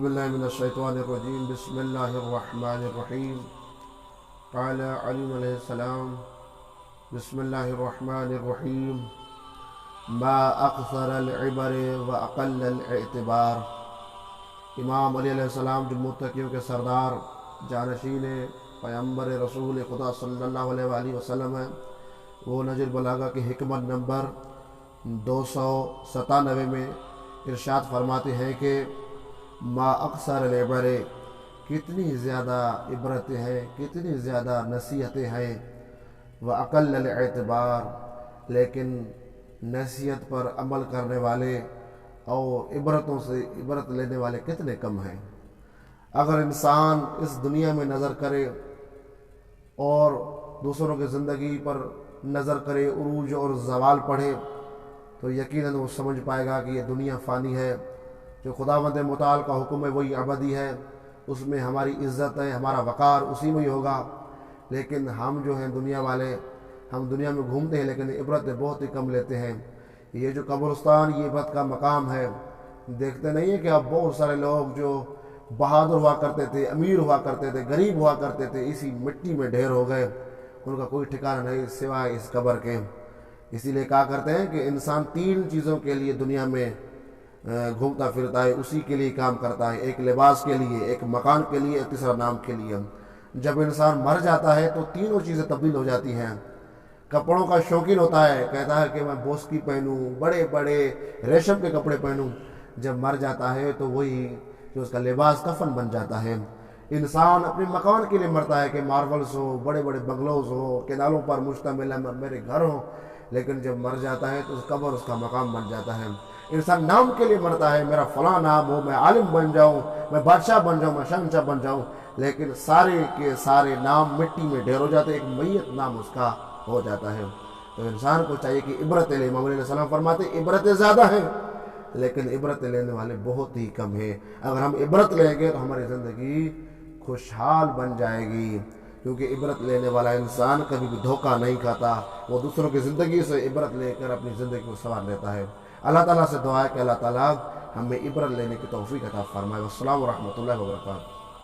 باللہ من الشیطان الرجیم بسم اللہ الرحمن الرحیم قال علی علیہ السلام بسم اللہ الرحمن الرحیم ما اکثر العبر و اقل الاعتبار۔ امام علی علیہ السلام جو متقیوں کے سردار جانشین پیغمبر رسول خدا صلی اللہ علیہ وآلہ وسلم ہیں، وہ نہج البلاغہ کی حکمت نمبر 297 میں ارشاد فرماتے ہیں کہ ما اکثر العبر، کتنی زیادہ عبرتیں ہیں، کتنی زیادہ نصیحتیں ہیں، وَأَقَلَّ الاعتبار، لیکن نصیحت پر عمل کرنے والے اور عبرتوں سے عبرت لینے والے کتنے کم ہیں۔ اگر انسان اس دنیا میں نظر کرے اور دوسروں کی زندگی پر نظر کرے، عروج اور زوال پڑھے، تو یقیناً وہ سمجھ پائے گا کہ یہ دنیا فانی ہے، جو خداوند متعال کا حکم ہے وہی ابدی ہے، اس میں ہماری عزت ہے، ہمارا وقار اسی میں ہی ہوگا۔ لیکن ہم جو ہیں دنیا والے، ہم دنیا میں گھومتے ہیں لیکن عبرت بہت ہی کم لیتے ہیں۔ یہ جو قبرستان یہ عبرت کا مقام ہے، دیکھتے نہیں ہیں کہ اب بہت سارے لوگ جو بہادر ہوا کرتے تھے، امیر ہوا کرتے تھے، غریب ہوا کرتے تھے، اسی مٹی میں ڈھیر ہو گئے، ان کا کوئی ٹھکانہ نہیں سوائے اس قبر کے۔ اسی لیے کہا کرتے ہیں کہ انسان 3 چیزوں کے لیے دنیا میں گھومتا پھرتا ہے، اسی کے لیے کام کرتا ہے، ایک لباس کے لیے، ایک مکان کے لیے، ایک تیسرا نام کے لیے۔ جب انسان مر جاتا ہے تو تینوں چیزیں تبدیل ہو جاتی ہیں۔ کپڑوں کا شوقین ہوتا ہے، کہتا ہے کہ میں بوسکی پہنوں، بڑے بڑے ریشم کے کپڑے پہنوں، جب مر جاتا ہے تو وہی جو اس کا لباس کفن بن جاتا ہے۔ انسان اپنے مکان کے لیے مرتا ہے کہ ماربلز ہو، بڑے بڑے بنگلوز ہو، کنالوں پر مشتمل میرے گھر ہوں، لیکن جب مر جاتا ہے تو اس قبر اس کا مقام بن جاتا ہے۔ انسان نام کے لیے مرتا ہے، میرا فلاں نام ہو، میں عالم بن جاؤں، میں بادشاہ بن جاؤں، میں شہنشاہ بن جاؤں، لیکن سارے کے سارے نام مٹی میں ڈھیر ہو جاتے ہیں، ایک میت نام اس کا ہو جاتا ہے۔ تو انسان کو چاہیے کہ عبرت لے۔ امام علیہ السلام فرماتے ہیں عبرتیں زیادہ ہیں لیکن عبرت لینے والے بہت ہی کم ہیں۔ اگر ہم عبرت لیں گے تو ہماری زندگی خوشحال بن جائے گی، کیونکہ عبرت لینے والا انسان کبھی بھی دھوکہ نہیں کھاتا، وہ دوسروں کی زندگی سے عبرت لے کر اپنی زندگی کو سنوار لیتا ہے۔ اللہ تعالیٰ سے دعا ہے کہ اللہ تعالیٰ ہمیں عبرت لینے کی توفیق عطا فرمائے۔ والسلام ورحمۃ اللہ وبرکاتہ۔